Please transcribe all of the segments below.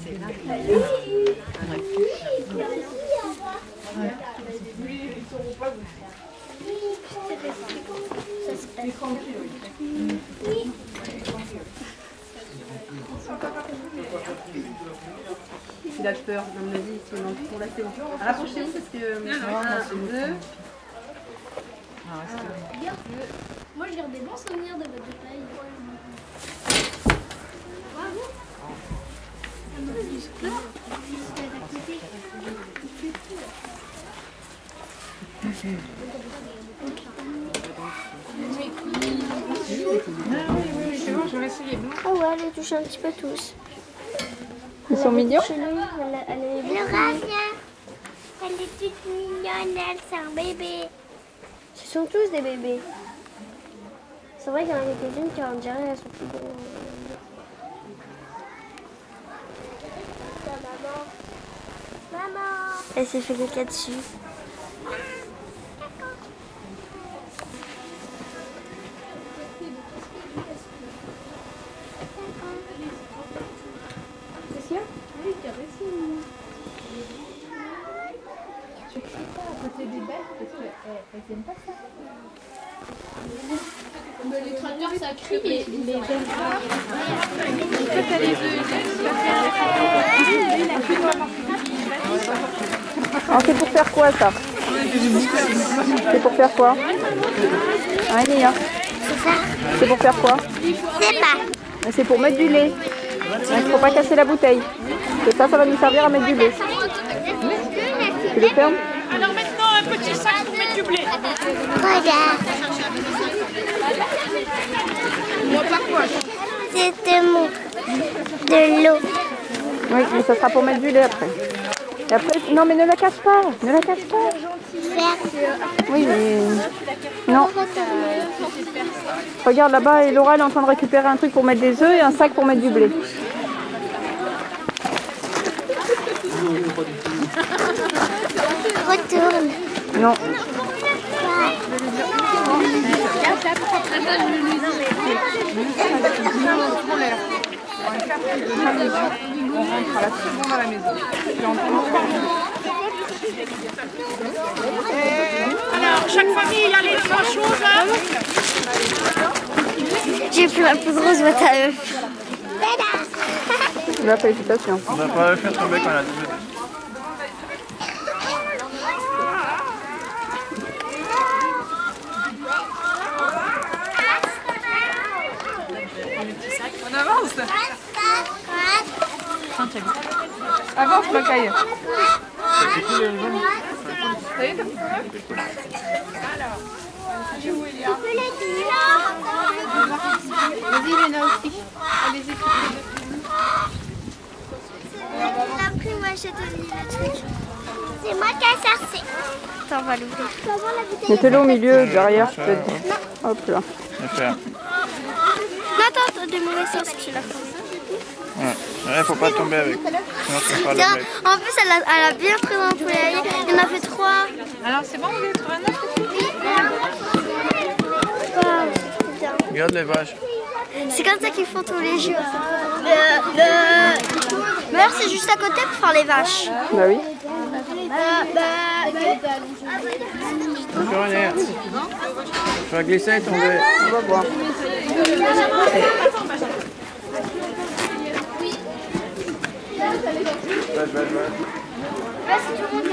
c'est là. Il a peur, à mon avis, il se demande pour la c'est bon. Rapprochez-vous parce que... 1, 2... Moi je garde des bons souvenirs de votre taille. Bravo. Oui, c'est bon, je vais essayer. Oh ouais, elle les touche un petit peu tous. Ils sont mignons. Laura, viens. Elle est toute mignonne, elle, c'est un bébé. Ce sont tous des bébés. C'est vrai qu'il y en a quelques-unes qui en dirait elles sont plus gros. Maman. Elle s'est fait caca dessus. Les tracteurs ça crie et les Alors c'est pour faire quoi ça? C'est pour faire quoi? Hein, Léa? C'est pour faire quoi? C'est pas. C'est pour mettre du lait. Il ne faut pas casser la bouteille. Et ça va nous servir à mettre du lait. Tu le fermes? Alors maintenant un petit sac pour mettre du blé. Regarde. C'était mon de l'eau. Oui, mais ça sera pour mettre du lait après. Et après, non mais ne la casse pas, ne la casse pas. Oui, mais... Non. Regarde là-bas, et Laura elle est en train de récupérer un truc pour mettre des œufs et un sac pour mettre du blé. Retourne. Non. On rentre à la seconde à la maison. Alors chaque famille a les trois choses. J'ai pris la plus grosse boîte à œufs. Là, félicitations. On va pas le faire tomber quand elle a doublé. On avance. Avance, Macaille. Ça y est, t'as plus peur? Alors, j'ai où il y a? Vas-y, Léna aussi. Allez-y. La pris, moi, je te dis le truc. C'est moi qui ai cherché. Attends, on va l'ouvrir. Mettez-le au milieu, derrière, je te dis. Hop là. Je vais faire. Non, attends, de mauvais sens, tu l'as fait. Ouais, faut pas tomber avec. Sinon, tu feras le Tiens, blé. en plus, elle a bien pris un poulailler. Il en a fait 3. Alors, c'est bon, vous avez trouvé un autre? Regarde les vaches. C'est comme ça qu'ils font tous les jours. D'ailleurs, c'est juste à côté pour faire les vaches. Bah oui. Tu peux rien. Tu vas glisser et tomber. On va voir. Là, c'est tout le monde qui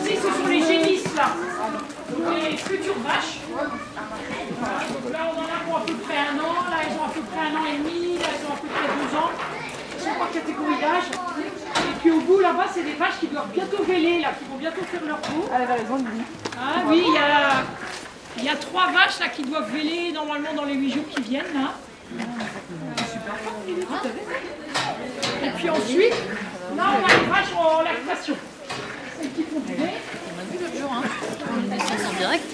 Si ce sont les génisses là, les futures vaches. Là on en a pour à peu près 1 an, là elles ont à peu près 1 an et demi, là elles ont à peu près 2 ans. Elles sont par catégorie d'âge. Et puis au bout là-bas c'est des vaches qui doivent bientôt véler, là, qui vont bientôt faire leur peau. Elle avait raison de dire. Ah oui, il y a 3 vaches là qui doivent véler normalement dans les 8 jours qui viennent là. Et puis ensuite, là on a les vaches en lactation. Celles qui font du lait. On a vu l'autre jour, hein. Une naissance en direct.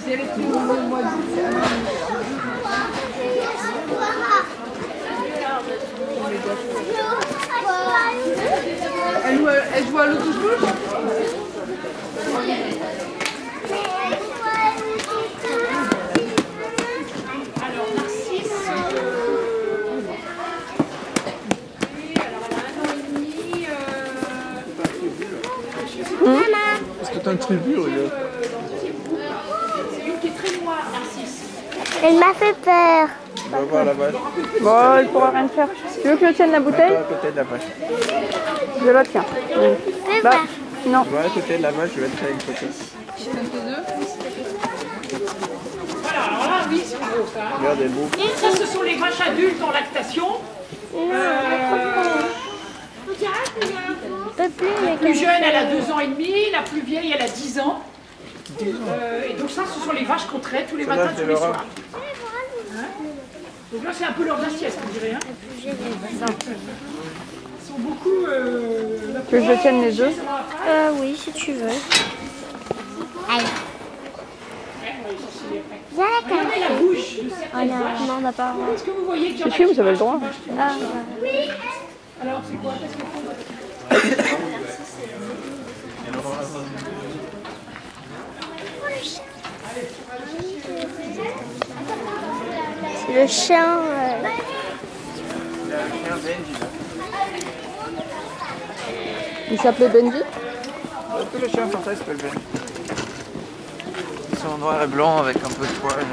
Si elle est plus au mois d'août, c'est Elle joue à l'autobus. Alors, Narcisse. Est-ce que t'as un tribu, regarde? C'est une qui est très noire, Narcisse. Elle m'a fait peur. On va voir la vache. Bon, il pourra rien faire. Tu veux que je tienne la bouteille? Toi, à côté de la vache. Je la tiens. Fais Bah, voir. non. Toi, à côté de la vache, je vais te faire une photo. Voilà, alors là, oui, c'est beau ça. Regarde, elle est beau. Ça, ce sont les vaches adultes en lactation. Peut plus, La plus jeune, elle a 2 ans et demi. La plus vieille, elle a 10 ans. Et donc ça, ce sont les vaches qu'on traite tous les matins, tous les soirs. Donc là, c'est un peu l'heure de la sieste, on dirait. Hein. Ils sont beaucoup... Tu veux que je tienne les œufs? Oui, si tu veux. Aïe. Regardez la bouche de certaines vaches. Non, on n'a pas. Est-ce que vous voyez qu'il y en a Si, vous avez le droit. Alors, c'est quoi? Qu'est-ce qu'il faut? C'est le chien. Il y a un chien Benji, là. Il s'appelait Benji? Tous les chiens comme ça, ils s'appellent Benji. Ils sont en noir et blanc avec un peu de poil.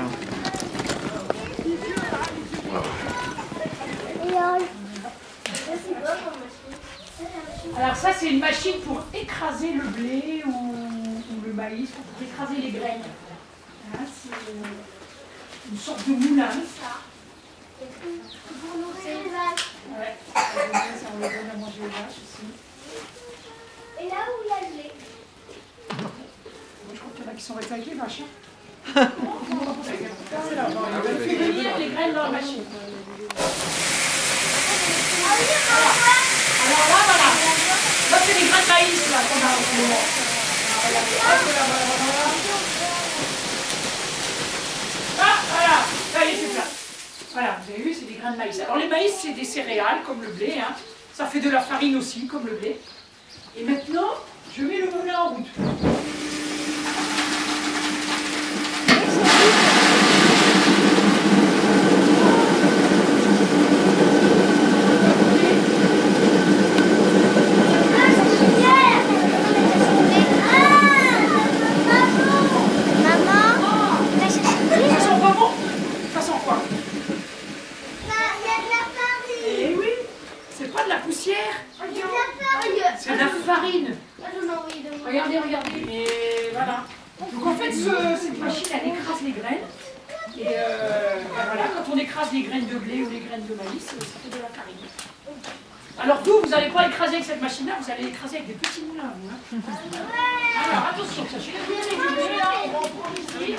Alors ça, c'est une machine pour écraser le blé ou le maïs, pour écraser les graines. Hein, c'est une sorte de moulin. Ouais. Ça, on les donne à manger aux vaches aussi. Et là où il y a le lait. Je crois qu'il y en a qui sont restés avec les vaches. Hein. C'est là, on fait venir les graines dans la machine. Alors là, voilà. Là, c'est les grains de maïs là, qu'on a en ce moment. Ah, voilà. Ça y est, c'est ça. Voilà, vous avez vu, c'est des grains de maïs. Alors les maïs, c'est des céréales, comme le blé. Hein. Ça fait de la farine aussi, comme le blé. Et maintenant, je mets le moulin en route. C'est de la farine. Regardez, regardez. Et voilà. Donc en fait, cette machine, elle écrase les graines. Et ben voilà, quand on écrase les graines de blé ou les graines de maïs, ça fait de la farine. Alors vous n'allez pas écraser avec cette machine-là, vous allez écraser avec des petits moulins. Vous, hein. Alors attention, sachez que on va en prendre ici.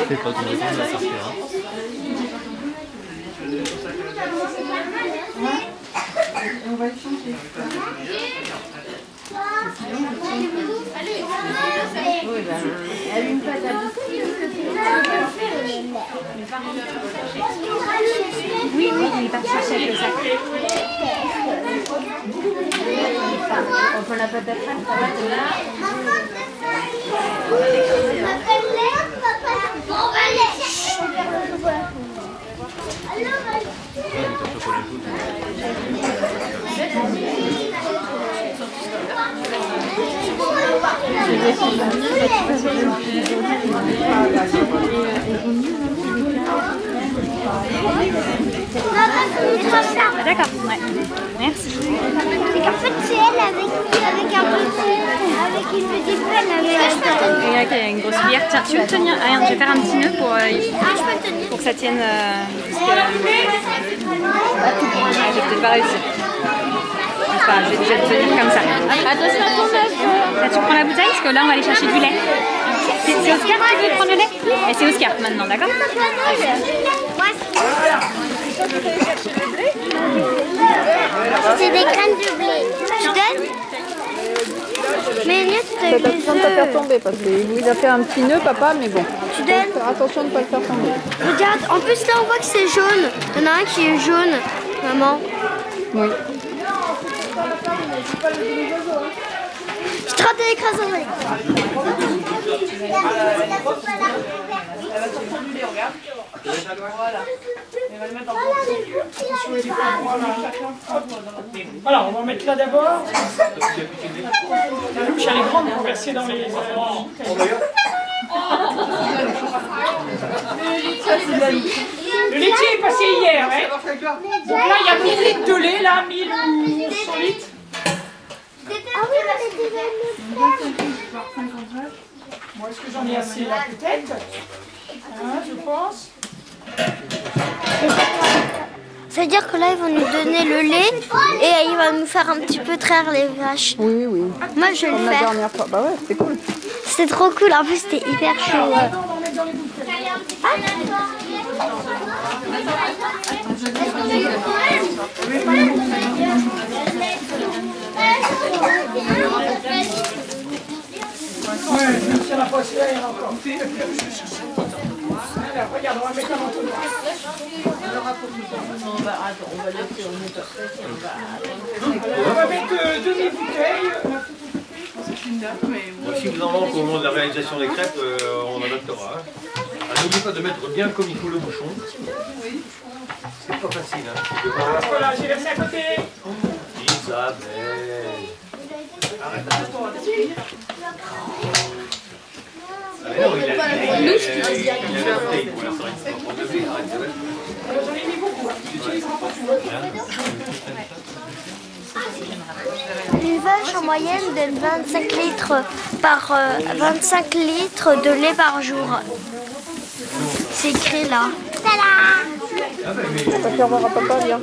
C'est pas tombé quand ça sortira. On va le changer. Elle a une patate. Oui, il est parti chercher avec le sac. On prend la patate fraîche, ça va de là. D'accord, ouais. Merci. C'est qu'en fait, c'est elle avec une petite pelle. Et ok, une grosse cuillère. Tiens, tu veux tenir? Regarde, je vais faire un petit nœud pour que ça tienne. Parce que, j'ai peut-être pas réussi. Enfin, je vais te tenir comme ça. Attention à ton œuf. Là, tu prends la bouteille parce que là, on va aller chercher du lait. C'est Oscar qui veut prendre le lait? Et c'est Oscar maintenant, d'accord? Moi, C'est des graines de blé. Tu donnes? Mais Nia, tu donnes Faites les attention de ne pas faire œufs. tomber parce qu'il vous a fait un petit nœud, papa, mais bon. Tu donnes? Faire attention de ne pas le faire tomber. Regarde, en plus là on voit que c'est jaune. Il y en a un qui est jaune, maman. Oui. Je te rate l'écraser. Voilà, on va mettre là d'abord. La louche, elle est grande pour verser dans les... Le laitier est passé hier, ouais. Donc là, il y a 1000 litres de lait, là, 1000 ou 100 litres. Bon, est-ce que j'en ai assez là, peut-être? Hein, je pense. Ça veut dire que là ils vont nous donner le lait et il va nous faire un petit peu traire les vaches. Oui, oui. Moi je vais Comme le la faire. dernière fois. Bah ouais, c'était cool. C'était trop cool, en plus c'était hyper chaud. On va mettre dans les bouteilles. Ouais, si on n'a pas celui-là, il y en a encore. Alors, regarde, on va mettre un entonnoir. On va mettre demi-bouteille. Si vous en manquez au moment de la réalisation des crêpes, on en adoptera. Alors, n'oubliez pas de mettre bien comme il faut le bouchon. C'est pas facile, hein. Voilà, j'ai versé à côté. Isabelle. Arrête. Ah mais non, il a la bouteille pour l'instant, il faut pas prendre le blé. Arrête, Isabelle. J'en ai mis beaucoup, hein. Tu l'utiliseras pas, tu vois. Une vache en moyenne donne 25 litres de lait par jour. C'est écrit là. Ah ben, mais... Ça fait revoir à papa, viens.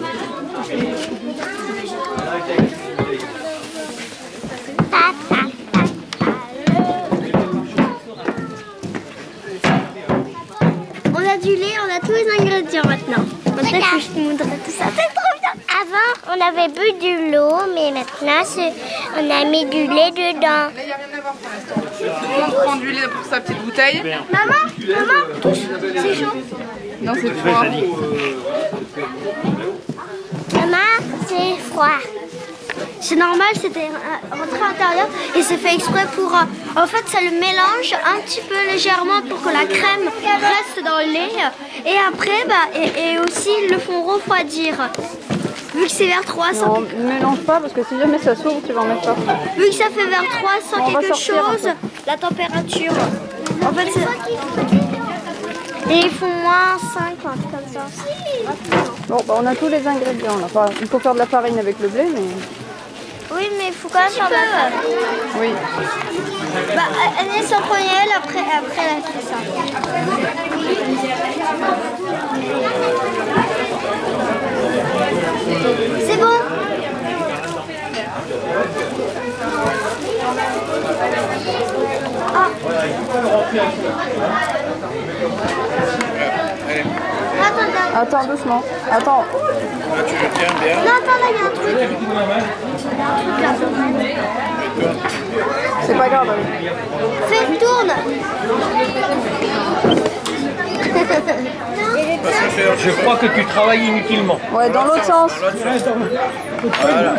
On a du lait, on a tous les ingrédients maintenant. Maintenant, il faut que je te montre tout ça. C'est trop bien. Avant, on avait bu de l'eau, mais maintenant, on a mis du lait dedans. Là, il n'y a rien à voir pour l'instant. Tout le monde prend du lait pour sa petite bouteille. Maman, touche. C'est chaud. Non, c'est froid. Maman, c'est froid. C'est normal, c'était rentré à l'intérieur et c'est fait exprès pour... en fait, ça le mélange un petit peu légèrement pour que la crème reste dans le lait. Et après, et aussi, ils le font refroidir. Vu que c'est vers 300... Non, ne mélange pas parce que si jamais ça s'ouvre, tu vas en mettre partout. Vu que ça fait vers 300 On va quelque sortir un chose, la température... En fait, c'est... Et ils font moins 5, un truc comme ça. Bon, bah on a tous les ingrédients là. Enfin, il faut faire de la farine avec le blé, mais... Oui, mais il faut quand même faire de la farine. Oui. Bah, Agnès en prenait elle, après elle a fait ça. C'est bon? Ah. Attends, doucement. Attends. Non, attends, là, il y a un truc. C'est pas grave. Fais, tourne. Je crois que tu travailles inutilement. Ouais, dans l'autre sens. Voilà.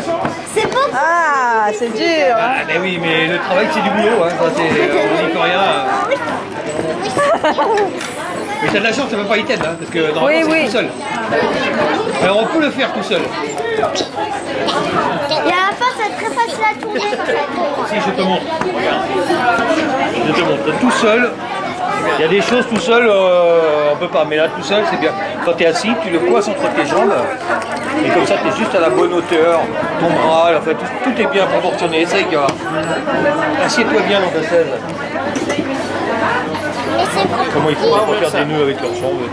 C'est bon? Ah, c'est dur. Ah, mais oui, mais le travail c'est du boulot, hein. Ça, c'est, on n'y peut rien. Mais t'as de la chance, c'est même pas Iten, hein, parce que normalement c'est tout seul. Alors on peut le faire tout seul. Et à la fin, c'est très facile à tourner. Si, je te montre. Regarde. Je te montre. Tout seul, il y a des choses tout seul, on peut pas. Mais là, tout seul, c'est bien. Quand tu es assis, tu le coinces entre tes jambes. Et comme ça, tu es juste à la bonne hauteur. Ton bras, en fait, tout est bien proportionné. Essaye, gars. Assieds-toi bien dans ta chaise. Comment ils font pour faire des nœuds avec leurs jambes?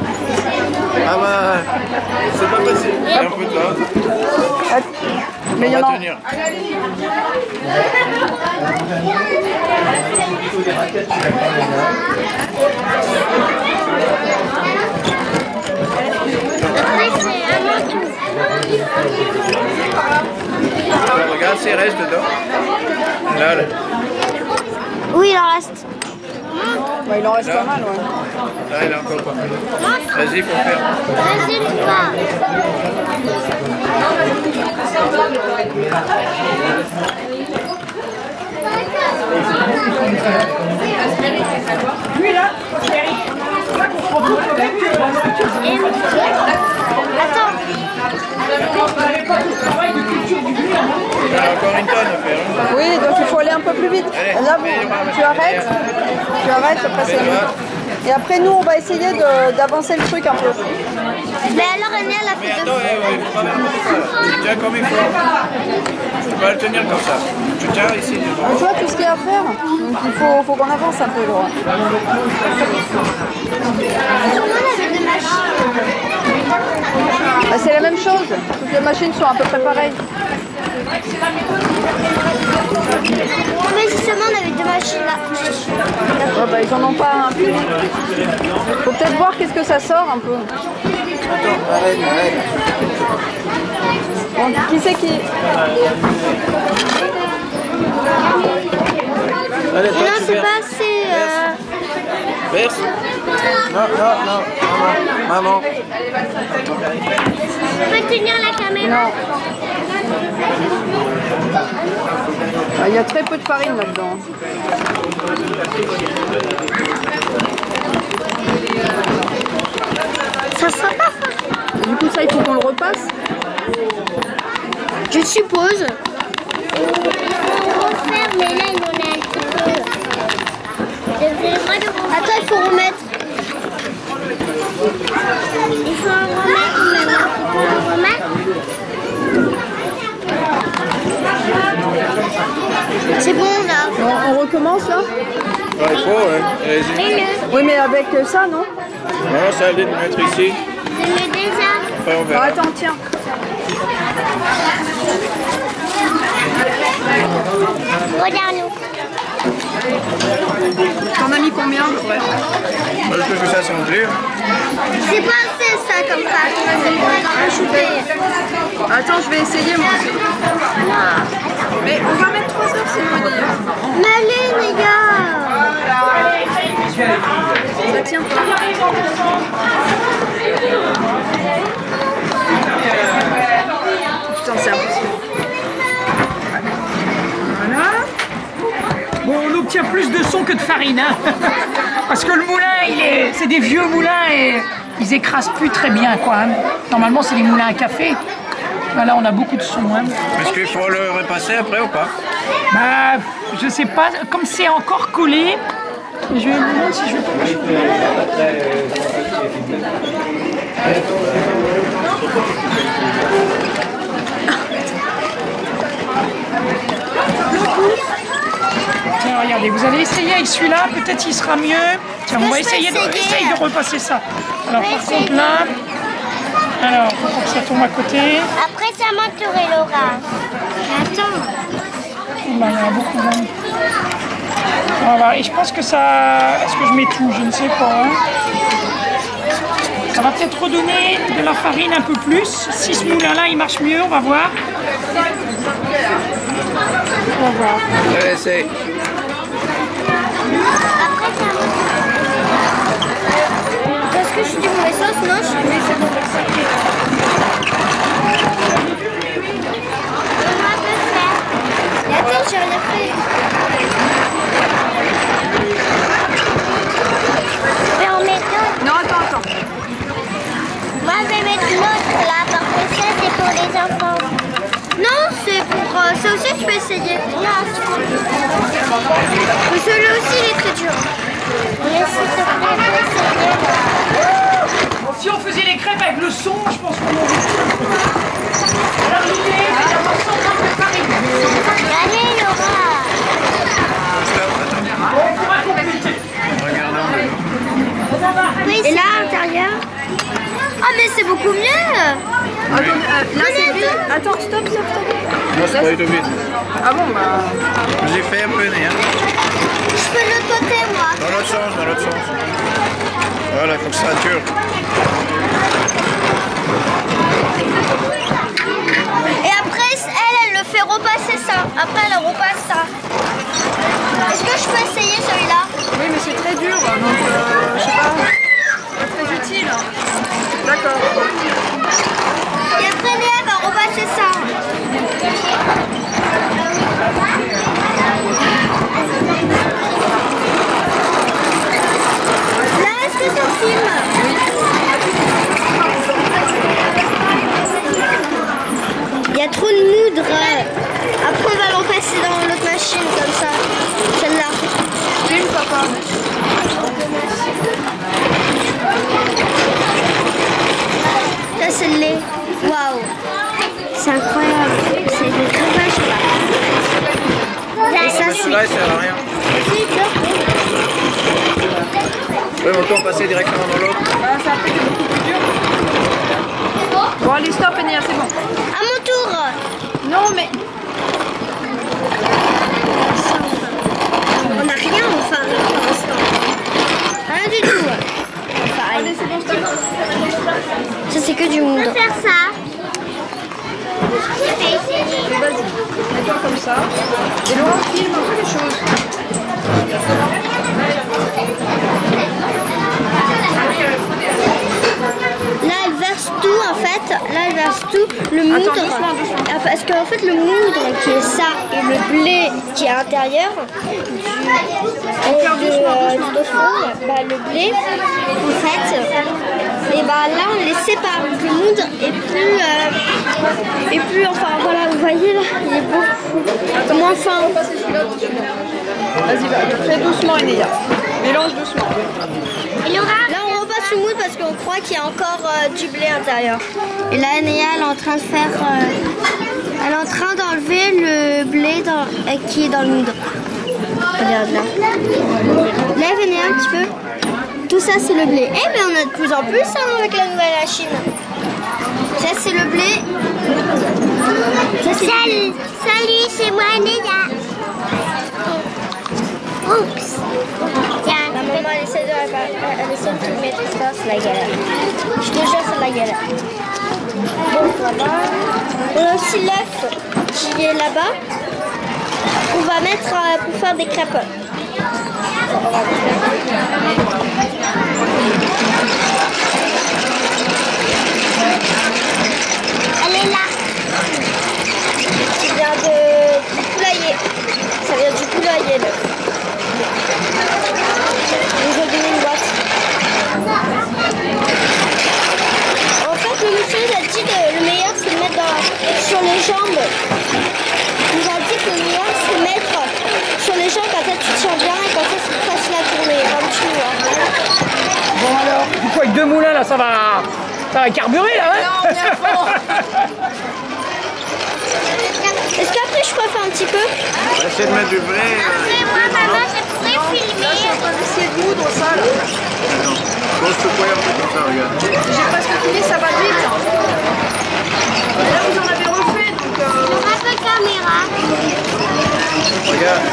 Ah bah, c'est pas facile. Il y a un peu de là. Mais il y en a... Tenir. Après, c'est un il reste dedans? Là, là. Oui, il en reste. Bah, il en reste pas mal, ouais. Là, il est encore pas mal. Vas-y, faut faire. Vas-y, toi. Lui là, chérie. Attends. Il y a encore une tonne à faire. Oui, donc il faut aller un peu plus vite. Allez, Là, tu arrêtes, après c'est mieux. Et après, nous, on va essayer d'avancer le truc un peu. Mais alors, Annie, elle a Mais fait attends, faut pas faire comme ça. Tu tiens comme il faut. Tu peux pas le tenir comme ça. Tu tiens ici devant. Tu vois tout ce qu'il y a à faire. Donc il faut qu'on avance un peu, Laura. Bah, c'est la même chose. Toutes les machines sont à peu près pareilles. Mais justement, on avait deux machines là. Ouais, bah, ils en ont pas un plus. Faut peut-être voir qu'est-ce que ça sort un peu. Arrête. Bon, qui c'est qui? Allez, Non, c'est pas assez. Verse. Non. Maman. Tu peux tenir la caméra? Non. Il y a très peu de farine là-dedans. Ça sent pas. Du coup, ça, il faut qu'on le repasse. Je suppose. Il faut refaire, mais là, il en a un petit peu. Attends, il faut remettre. Il faut en remettre, mais moi, tu peux en remettre. C'est bon, là. On recommence là? Ouais, il faut, ouais. Allez-y. Mets-le. Oui, mais avec ça, non? Non, ça allait de mettre ici. Mets-le déjà. Après, on Ah, verra. attends, tiens. Regarde-nous. T'en as mis combien? Ouais. Moi, je trouve que ça semble plus. C'est pas assez, ça, comme ça. On va ajouter. Attends, je vais essayer moi. Mais on va mettre 3 heures, c'est mieux d'ailleurs. Mais allez, les gars. Ça tient pas. Putain, c'est impossible. Voilà. Bon, on obtient plus de son que de farine, hein. Parce que le moulin, c'est des vieux moulins et ils écrasent plus très bien, quoi. Hein. Normalement, c'est des moulins à café. Ben là, on a beaucoup de son. Hein. Est-ce qu'il faut le repasser après ou pas? Bah, je sais pas. Comme c'est encore collé, je vais vous montrer si je vais pas. Tiens, regardez, vous allez essayer avec celui-là, peut-être il sera mieux. Tiens, on va essayer de repasser ça. Alors, par contre, là, alors, faut que ça tombe à côté. Après, ça monterait, Laura. Attends. Oh là, il y en a beaucoup. Là. Voilà, et je pense que ça... Est-ce que je mets tout? Je ne sais pas. Hein. Ça va peut-être redonner de la farine un peu plus. Si ce moulin-là, il marche mieux, on va voir. On va voir. Allez, essaye. Est-ce que je suis du mauvais sens? Non, je suis du mauvais sens. Et attends, j'ai rien fait. Mais on met d'autres. Non, attends. Moi, je vais mettre l'autre là, parce que ça, c'est pour les enfants. Non, c'est pour... ça aussi, tu peux essayer. Non, c'est pour... Mais celui-là aussi, il est très dur. Mais s'il te plaît, essayer. Bon, si on faisait les crêpes avec le son, je pense qu'on aurait... Alors l'idée, c'est d'avoir 100 grammes de farine. Allez, Laura. Bon, on pourra compléter. Regardons. Oui, et là, à l'intérieur. Ah, mais c'est beaucoup mieux. Attends, là c'est vide. Attends, stop. Non, c'est pas du tout vite. Ah bon, bah... J'ai fait un peu, hein. Je fais de l'autre côté, moi. Dans l'autre sens. Voilà, il faut que ça dure. Et après, elle le fait repasser ça. Après, elle repasse ça. Est-ce que je peux essayer celui-là? Oui, mais c'est très dur, donc je sais pas très utile. D'accord. Et après, Léa va repasser ça. Là, est-ce que ça filme? Il y a trop de moudre. Après, on va l'empasser dans l'autre machine comme ça. Celle-là. Filme, papa. Ça, c'est le lait. Waouh. C'est incroyable. C'est des cravaches là. Et ça, c'est... Là, ça sert à rien. Oui, mais autant passer directement dans l'autre. Voilà, ça a fait beaucoup plus dur. Bon, allez, stop, Enia, c'est bon. À mon tour. Non, mais... On n'a rien enfin pour l'instant. Rien du tout. Enfin, Allez, c'est bon, stop. ça c'est que du moudre. On peut faire ça. Vas-y, mets-toi comme ça. Et Laura filme un peu les choses. Là elle verse tout en fait. Là elle verse tout. Le moudre. Attends, doucement. Parce qu'en fait le moudre qui est ça et le blé qui est à l'intérieur le blé en fait et bah là on les sépare. Donc le moudre est plus enfin voilà vous voyez là il est beaucoup moins fin. Vas-y, fais doucement, Enia. Mélange doucement. Là on repasse le moudre parce qu'on croit qu'il y a encore du blé à l'intérieur. Et là Enia elle est en train de faire elle est en train d'enlever le blé qui est dans le moudre. Regarde là. Lève Enia un petit peu. Tout ça c'est le blé. Eh mais on a de plus en plus hein, avec la nouvelle machine. Ça c'est le blé. Salut, c'est moi Enia. Oups. Tiens, la maman elle essaie de tout mettre ça, c'est la galère. Je te jure c'est la galère. Bon là-bas. On a aussi l'œuf qui est là-bas. On va mettre pour faire des crêpes. Elle est là. Ça vient du poulailler. Ça vient du poulailler l'œuf. Je vous ai donné une boîte. En fait, le monsieur nous a dit que le meilleur c'est de mettre sur les jambes. Il nous a dit que le meilleur c'est de mettre sur les jambes, comme ça tu tiens bien et comme ça c'est plus facile à tourner. Comme tu vois. Bon alors, du coup avec deux moulins là, ça va carburer là, hein? Est-ce qu'après je peux faire un petit peu? On va essayer de mettre du blé. Après moi, maman, je pourrais filmer. Là, je suis en train d'essayer de moudre ça, là. Non. Pose ce poil un peu comme ça, regarde. J'ai presque fini, ça va vite. Et là, vous en avez refait, donc... On a pas de caméra. Regarde.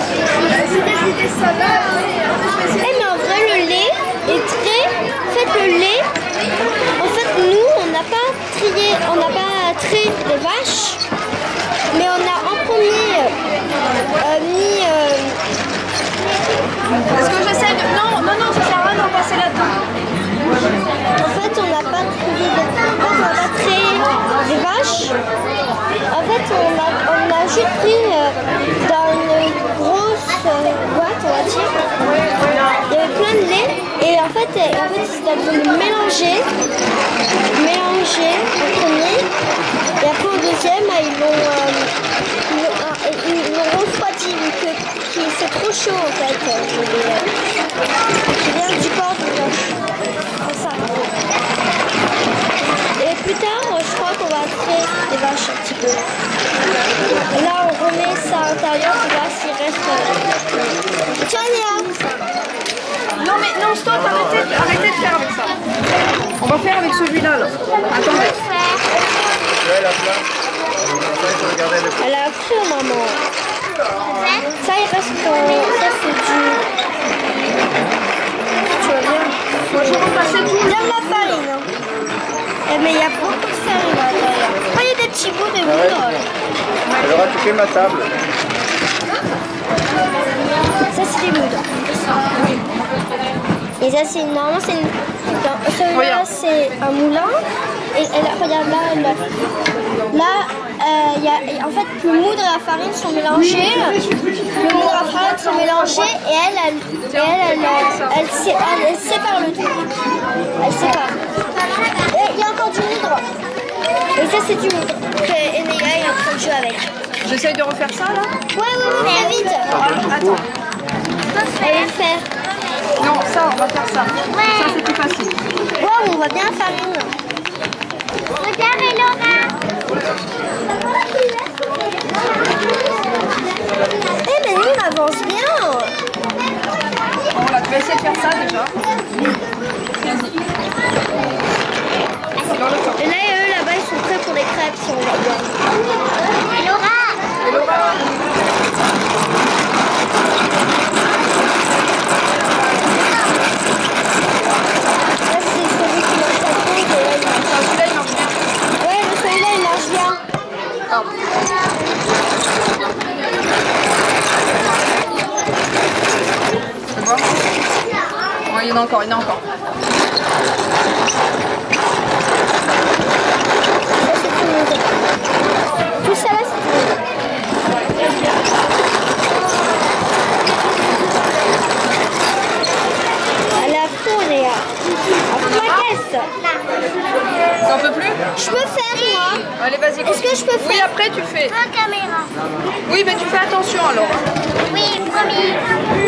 Eh mais en vrai le lait est très... En fait le lait, en fait nous on n'a pas trié, on n'a pas traité les vaches, mais on a en premier mis... Est-ce que j'essaie de... Non, ça sert à rien d'en passer là-dedans. En fait on n'a pas traité les vaches. En fait on a juste pris dans une grosse boîte on va dire. Il y avait plein de lait et en fait ils ont besoin de mélanger en premier et après au deuxième ils l'ont refroidi vu que c'est trop chaud en fait. Je viens du corps de vache. C'est ça. Et plus tard je crois qu'on va créer des vaches un petit peu. Là on remet ça à l'intérieur pour voir s'il reste. Tiens Léa. Non, mais non, stop, arrêtez de faire avec ça. On va faire avec celui-là, là. Attendez. Elle a plein. Elle a faim, maman. Ça, il reste pour... Ça, c'est du... Tu vois bien. Moi, je vais repasser tout. Viens de la farine. Mais il y a beaucoup de farine à l'intérieur. Oh, il y a des petits bouts de moudre. Elle aura touché ma table. Ça, c'est des moudres. Et ça, c'est normalement, c'est celui-là, c'est un moulin. Et là, regarde là, en fait, le moudre et la farine sont mélangés. Le moudre et la farine sont mélangés et elle sépare le truc. Elle sépare. Et il y a encore du moudre. Et ça, c'est du moudre que Enéa est en train de jouer avec. J'essaye de refaire ça là. Ouais, très vite. Attends. Allez le faire. Non, ça, on va faire ça. Ouais. Ça, c'est plus facile. Wow, on voit bien la farine. Regarde, Laura. Eh, mais lui, il avance bien. Bon, là, tu vas essayer de faire ça déjà. Et là, eux, là-bas, ils sont prêts pour les crêpes, si on va bien. Laura. Ouais, il y en a encore, il y en a encore. Tout ça là, c'est à la fond, Léa. À la caisse. T'en peux plus? Je peux faire, moi. Allez, vas-y. Est-ce que je peux faire? Oui, après tu fais. En caméra. Oui, mais tu fais attention alors. Oui, promis.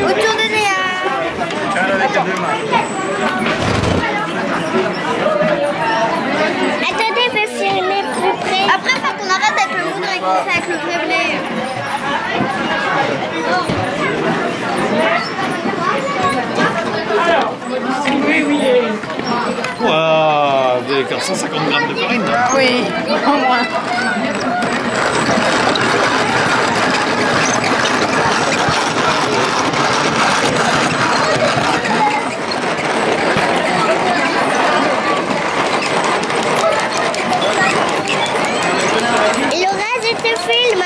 Autour de Léa. Avec les deux mains. Attendez, je vais filmer plus près. Après, il faut qu'on arrête avec le moudre et qu'on fait avec le vrai blé. Waouh, vous allez faire 150 grammes de farine. Oui, au moins. Laura, je te filme.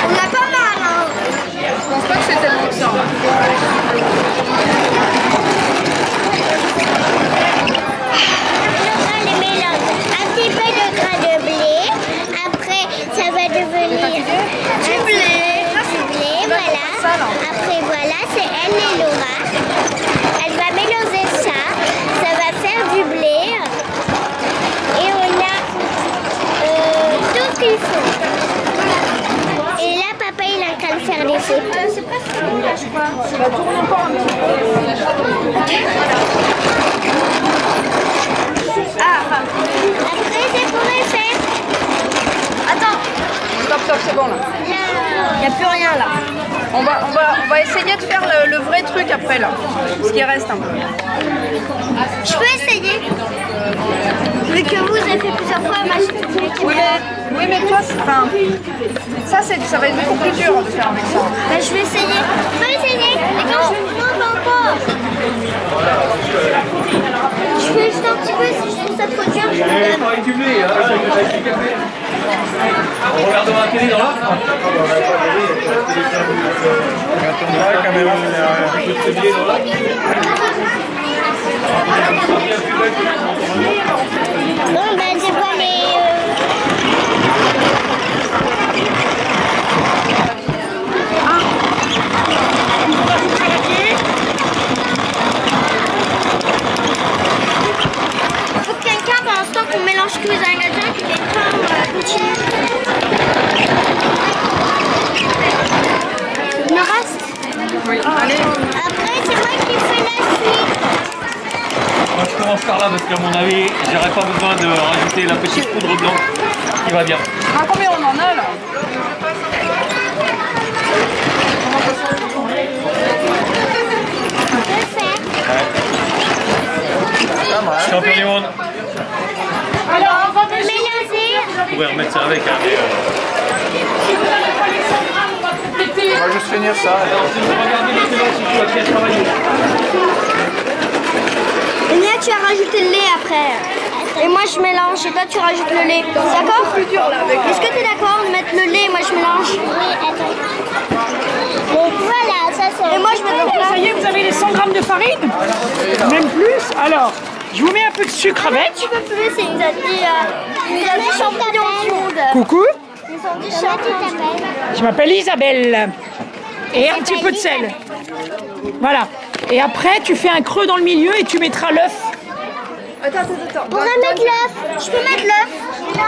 On a pas mal, hein. Je pense pas que c'est tellement que ça. Laura les mélange. Un petit peu de gras de blé. Après, ça va devenir du blé. Voilà. Après, voilà, c'est elle et Laura. Elle va mélanger ça. Ça va faire du blé. Et on a tout ce qu'il faut. Et là, papa, il a qu'à le faire des photos. C'est pas ce qu'on lâche pas. Bah, tourne encore un petit peu. Après, c'est pour les faire. Attends. Stop, c'est bon là. Il n'y a plus rien là. On va essayer de faire le vrai truc après là. Ce qui reste un peu. Je peux essayer. Mais que vous avez fait plusieurs fois, moi je Oui, mais toi, ça va être beaucoup plus dur de faire avec ça. bah, je vais essayer. Je peux essayer. Mais quand je me demande encore. Je fais juste un petit peu si je trouve ça trop dur. Je me donne. Avec du blé, hein. On regarde devant la télé dans l'autre. La caméra, Bon, ben, je vois les... Il faut que quelqu'un, pendant ce temps qu'on mélange tous les ingrédients, que quelqu'un continue. Il me reste. Oui, allez. Après, c'est moi qui fais la suite. Moi je commence par là parce qu'à mon avis, j'aurais pas besoin de rajouter la petite poudre blanche qui va bien. Ah, combien on en a là? Je peux faire. Champion du monde. Alors, on va mélanger. pourrait remettre ça avec. Hein, mais, On va juste finir ça. alors, si vous regardez maintenant si tu vas bien travailler. Nia, tu as rajouté le lait après. Et moi je mélange et toi tu rajoutes le lait. D'accord? Est-ce que tu es d'accord de mettre le lait et moi je mélange? Oui, attends. Donc voilà, ça c'est... Et moi je mets le Ça y est, vous avez les 100 grammes de farine? Même plus? Alors, je vous mets un peu de sucre avec. un petit peu plus, il nous a dit champignons du monde. Coucou, Ils nous ont dit champignons. je m'appelle Isabelle. Et un petit peu de sel. Voilà. Et après, tu fais un creux dans le milieu et tu mettras l'œuf. Attends. On va mettre l'œuf. Je peux mettre l'œuf? Non.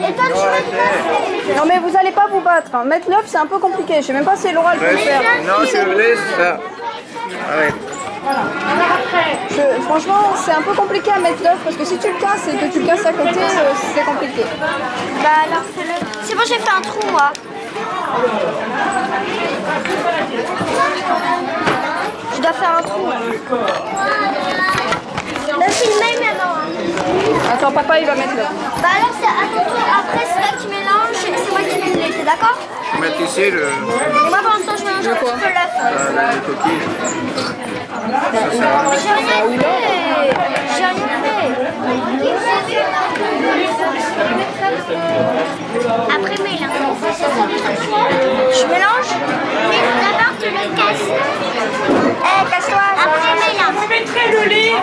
Et toi tu mets l'œuf? Non mais vous allez pas vous battre. Hein. Mettre l'œuf c'est un peu compliqué. Je sais même pas si Laura peut le faire. Non, je laisse ça. Allez. Franchement c'est un peu compliqué à mettre l'œuf parce que si tu le casses et que tu le casses à côté, c'est compliqué. Bah alors c'est bon, j'ai fait un trou moi. Je dois faire un trou. Le filmer maintenant. Attends, papa il va mettre l'œuf. Bah alors c'est à ton tour, après c'est toi qui mélange et c'est moi qui mets le lait, t'es d'accord? Je vais mettre ici le... Et moi pour l'instant je mélange un petit peu l'œuf. les coquilles. Ça sert à rien. J'ai rien fait. J'ai rien fait. Après mélange. Je mélange. Mais d'abord tu le casses. Casse-toi. Après mélange. Vous mettrez le lait.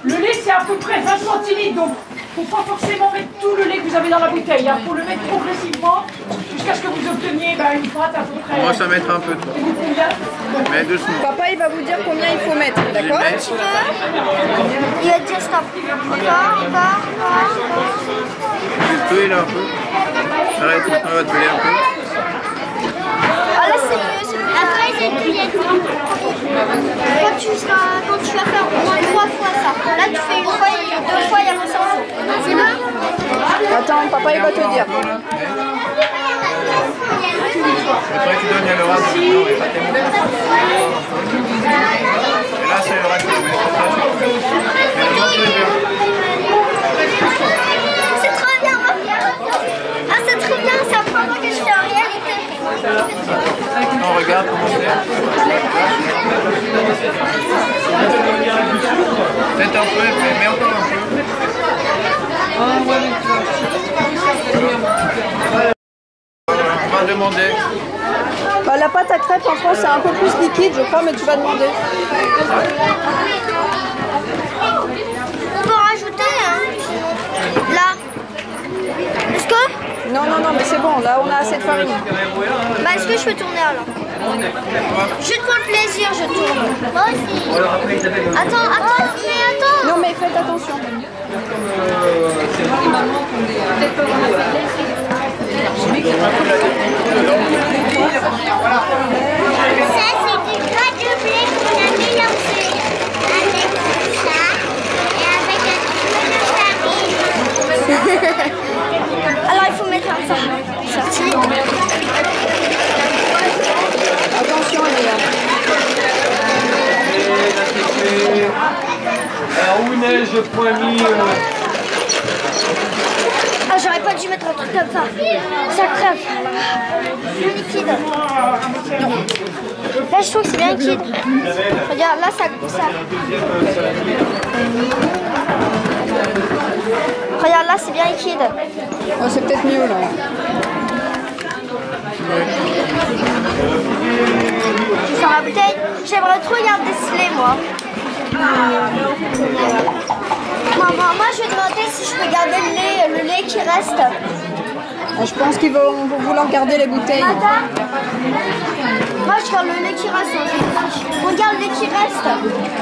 Le lait, c'est à peu près 20 centilitres. Donc, il ne faut pas forcément mettre tout le lait que vous avez dans la bouteille. Il faut le mettre progressivement jusqu'à ce que vous obteniez une pâte à peu près. Moi, ça mettre un peu de temps. Mais doucement. Papa il va vous dire combien il faut mettre, d'accord? Il va te dire stop. Encore. Tuer là un peu. Arrête, maintenant on va tuer un peu. Ah là c'est mieux. Après j'ai tout les temps. Quand tu vas faire au moins 3 fois ça. Là tu fais une fois et 2 fois et après ça. C'est bon? Attends, papa il va te dire. Après tu donnes à Laura. Et là c'est Laura qui va mettre. C'est trop bien. Ah c'est trop bien, c'est la première fois que je fais en réalité. On regarde comment c'est. Peut-être un peu, mais encore un peu. On va demander. Bah, la pâte à crêpes en France c'est un peu plus liquide je crois, mais tu vas demander. On peut rajouter hein. Là. Est-ce que? Non, mais c'est bon, là on a assez de farine. Bah est-ce que je peux tourner alors? Juste pour le plaisir je tourne. Moi aussi. Attends. Non mais faites attention. Ça c'est du gras de blé qu'on a mélangé avec ça et avec un petit peu de farine. Alors il faut mettre un ça. Sorti. Attention les gars. Alors, où neige, point mis. Ah j'aurais pas dû mettre un truc comme ça. Ça crève. C'est liquide. Là je trouve que c'est bien liquide. Regarde là ça. Regarde là c'est bien liquide. Oh, c'est peut-être mieux là. Sur ma bouteille, j'aimerais trop garder ce lait moi. Moi je vais demander si je peux garder le lait qui reste. Je pense qu'ils vont vouloir garder les bouteilles. Attends. Moi je garde le lait qui reste. On garde le lait qui reste.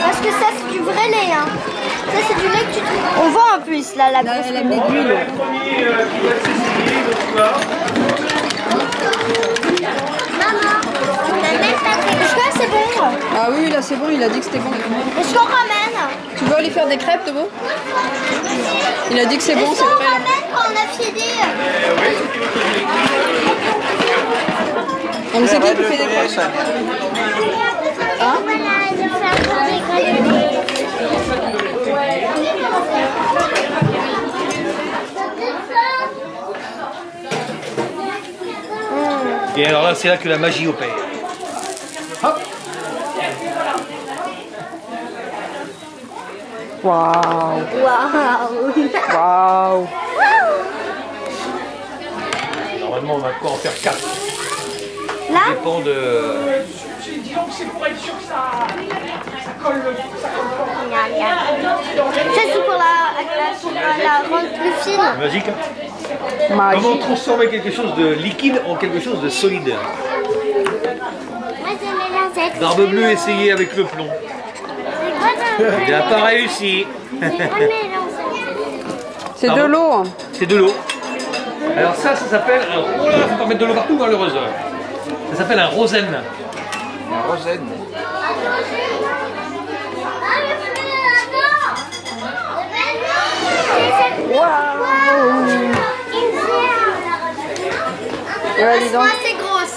Parce que ça c'est du vrai lait. Hein. Ça c'est du lait que tu trouves. On voit en plus là la grosse. Elle a mis de l'huile. Maman, tu peux mettre ta crème. Est-ce que c'est bon? Ah oui, là c'est bon, il a dit que c'était bon. Est-ce qu'on ramène? Tu veux aller faire des crêpes de beau? Il a dit que c'est bon, Est-ce c'est qu'on prêt là. ramène quand on a fini? Ah, mais c'est qui fait des crêpes? Hein? Voilà, je vais faire des gras de blé. Et alors là, c'est là que la magie opère. Hop. Waouh. Waouh. Waouh. Normalement, on va encore en faire 4. Là? Ça dépend de... Disons que c'est pour être sûr que ça colle pas. Ça, c'est pour la rendre plus fine. Magique, hein? Magique. Comment transformer quelque chose de liquide en quelque chose de solide? Moi, j'ai les lancettes. Barbe bleue, essayez avec le plomb. Il n'a pas réussi. C'est de Pardon? l'eau. C'est de l'eau. Alors ça s'appelle un... Oh là, faut pas mettre de l'eau partout, malheureuse. Ça s'appelle un rosen. La Rosaine. Ouais, dis donc. C'est grosse.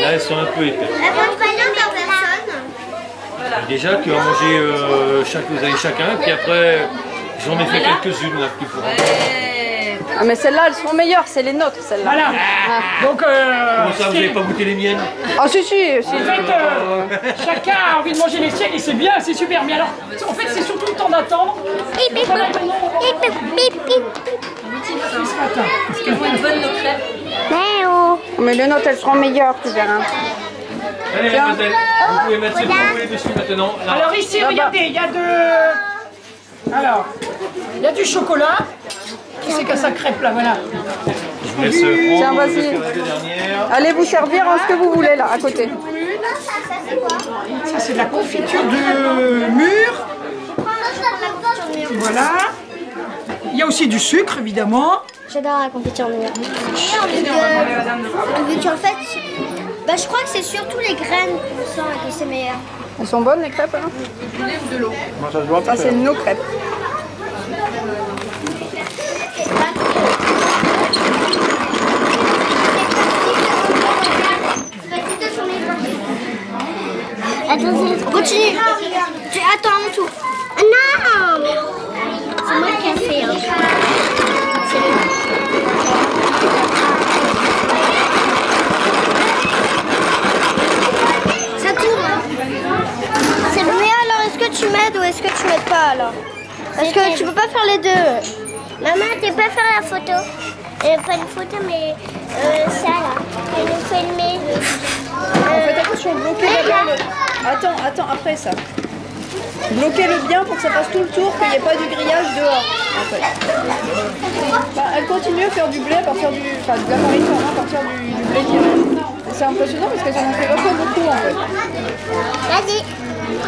Là, elles sont un peu épais. Elle mange pas bien par personne. Déjà, tu vas manger vous avez chacun, puis après, j'en ai fait quelques-unes là, que tu pourras. Ah, mais celles-là, elles seront meilleures, c'est les nôtres, celles-là. Voilà. Donc, Comment ça, vous n'avez pas goûté les miennes? Ah, si, si. en fait, chacun a envie de manger les siennes et c'est bien, c'est super. Mais alors, en fait, c'est surtout le temps d'attendre. Mais les nôtres, elles seront meilleures, tu verras. Allez, mademoiselle, vous pouvez mettre ce que vous voulez dessus maintenant. Là. Alors ici, regardez, il y a il y a du chocolat. Qui c'est qui a sa crêpe là, voilà. Je vous laisse prendre. Tiens, vas-y. Parce que la dernière. Allez vous servir en ce que vous voulez, là, à côté. Ça, c'est de la confiture de mûre. Voilà. Il y a aussi du sucre, évidemment. J'adore la confiture de mûre. Vu qu'en fait, bah, je crois que c'est surtout les graines qu'on sent que c'est meilleur. Elles sont bonnes, les crêpes, hein? Du lait ou de l'eau? Moi, ça se voit pas. Ça, c'est nos crêpes. Attends, continue. Tu attends en tout. Non, c'est moi qui ai fait. Hein. Ça tourne. C'est le meilleur. Alors, est-ce que tu m'aides ou est-ce que tu m'aides pas alors? Parce que tu peux pas faire les deux. Maman, tu peux pas faire la photo. Pas une photo, mais ça là. Elle nous filmer. Faites attention, bloquez-le. Attends, après ça. Bloquez-le bien pour que ça passe tout le tour, qu'il n'y ait pas du grillage dehors. En fait. Bah, elle continue à faire du blé à partir du. Enfin, de la farine à partir du blé qui reste. C'est impressionnant parce qu'elles en ont fait vachement beaucoup en fait. Vas-y.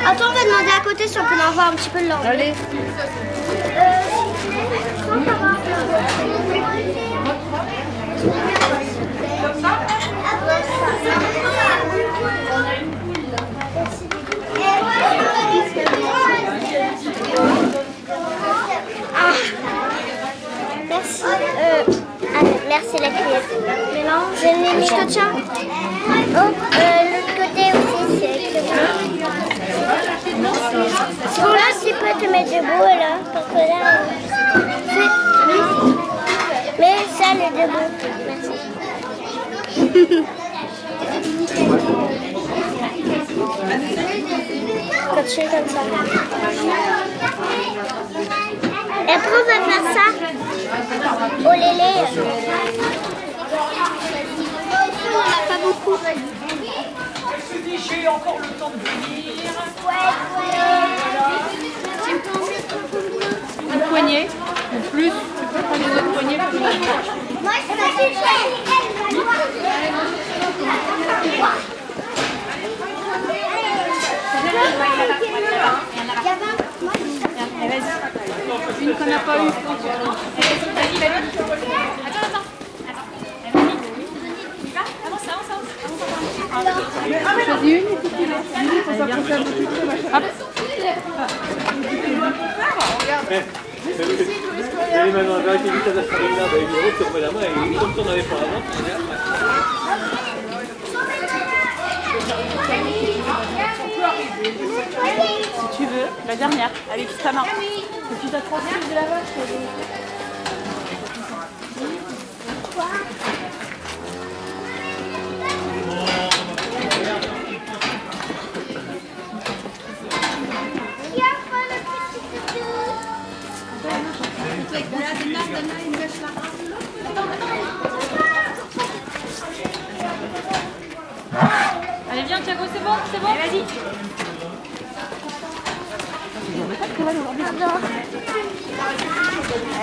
Attends, on va demander à côté si on peut en voir un petit peu de l'ordre. Allez. Merci. Allez, merci la cuillère. Mélange. Je l'ai mis, je te tiens. Oh, l'autre côté aussi, c'est si bon, là, tu peux te mettre debout, là. Parce que là, mais ça, le debout. Merci. Continue comme ça. Et après, on va faire ça. Au lélé. On n'a pas beaucoup. Elle se dit, j'ai encore le temps de venir. Une poignée, ou plus, tu peux prendre une autre poignée plus. Moi, je peux Une qu'on n'a pas eue. Choisis une et puis tu laisses. Il faut s'approcher un petit peu, machin. Hop. Allez, maintenant, on va arrêter vite à la farine là, avec l'eau, tu remets la main et comme tu n'en avais pas avant, tu sais. Si tu veux, la dernière, avec ta main. Et puis t'as 3 fils de la vache. Thiago, c'est bon, c'est bon. Vas-y.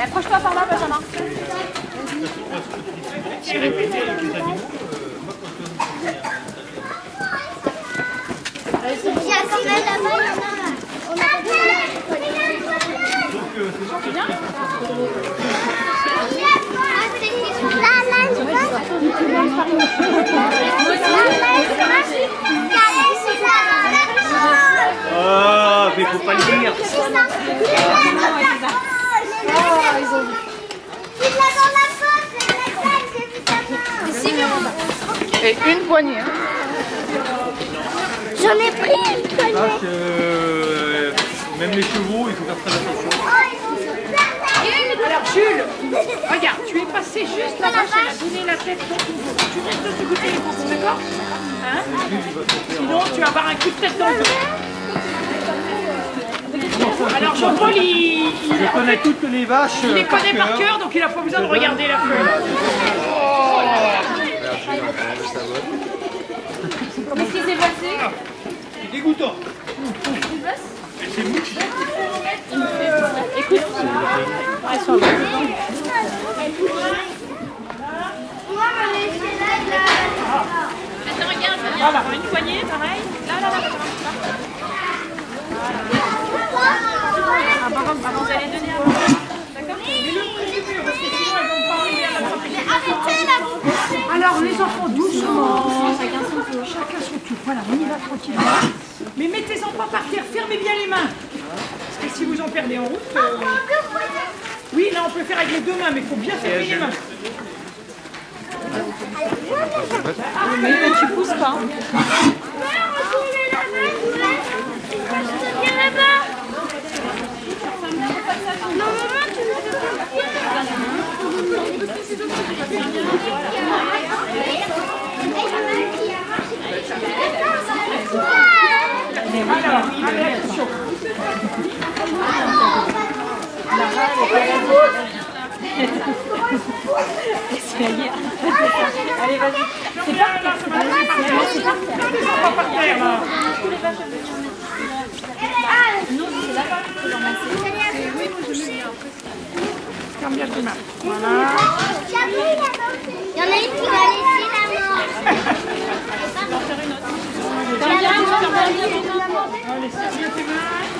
Approche-toi par là, Benjamin. C'est répété avec les animaux. Il y a quand même là-bas, il y en a. On a C'est bien. Ah, mais faut pas le dire. Et une poignée. J'en ai pris une poignée. Même les chevaux, il faut faire très attention. Alors Jules, regarde, tu es passé juste là-bas, j'ai donné la tête dans ton dos. Tu restes de ce côté, les courses, d'accord, hein? Sinon, tu vas avoir un coup de tête dans le dos. Alors Jean-Paul, Je connais toutes les vaches. il les connaît par cœur, donc il n'a pas besoin de regarder la feuille. Qu'est-ce qui s'est passé? C'est dégoûtant. C'est mouche. Écoute. Moi, je Maintenant, regarde, voilà. Une poignée, pareil. Là. Avant d'aller donner à manger. D'accord? Alors les enfants, doucement, chacun son tour. Voilà, on y va tranquillement. Mais mettez-en pas par terre, fermez bien les mains. Parce que si vous en perdez en route... Oui, là on peut faire avec les deux mains, mais il faut bien fermer les mains. Mais tu pousses pas. Allez, vas-y. C'est pas par terre, là. Non, c'est là-bas qu'il faut l'embrasser. Oui, moi je mets bien. Ferme bien tes mains. Voilà. Il y en a une qui va laisser la mort.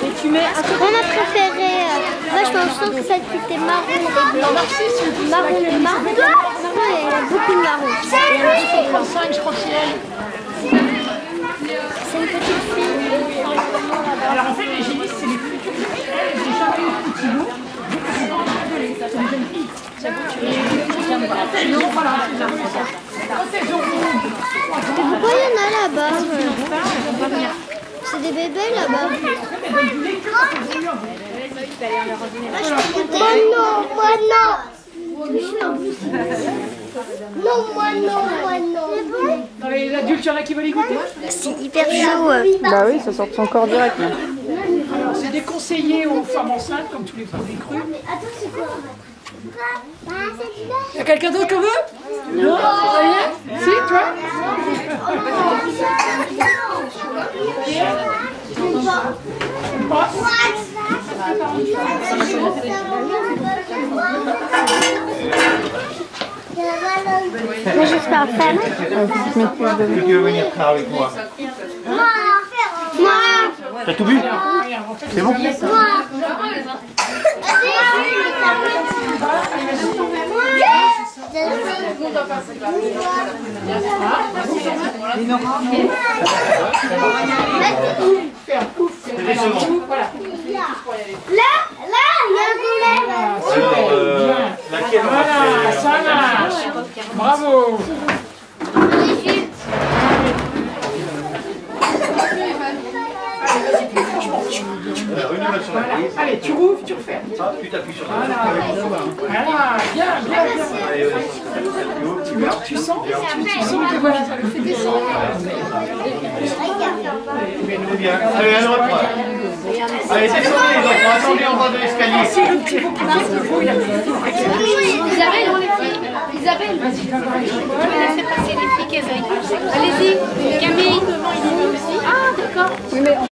Et tu mets un peu. On a préféré. Moi, je pense que celle qui était marron et blanc. Marron et marron. Il y a beaucoup de marron. C'est 35, je crois que c'est elle. C'est une petite fille. Alors en fait, les génisses, c'est les futurs petits. Elle, j'ai jamais eu de petit loup. C'est une jeune fille. Sinon, voilà, c'est ça. Quand elles auront... Pourquoi il y en a là-bas? C'est des bébés là-bas. Moi non. Non, moi non. Dans les adultes, il y en a qui veulent y goûter. C'est hyper chaud. Bah oui, ça sort de son corps direct. Là. Alors, c'est déconseillé aux femmes enceintes, comme tous les produits crus. Il y a quelqu'un d'autre qu'on veut? Non. Ça y est? Si, toi? Mais j'espère faire. Qui veut venir faire avec moi? Moi. T'as tout bu? C'est bon? C'est décevant. Là, il y a un boulet. Alors, laquelle on va Voilà, faire? ça marche. Bravo. Allez, tu rouvres, tu refais. Tu t'appuies sur Voilà, bien. Tu sens que voilà, ça le fait descendre. C'est bien. Allez, à l'autre. Allez, descendez les enfants, attendez en bas de l'escalier. Si le petit beau qui passe, il faut, il a Isabelle, Isabelle, vas-y, laissez passer les filles qu'elles aillent. Allez-y, Camille. d'accord? Oui, mais en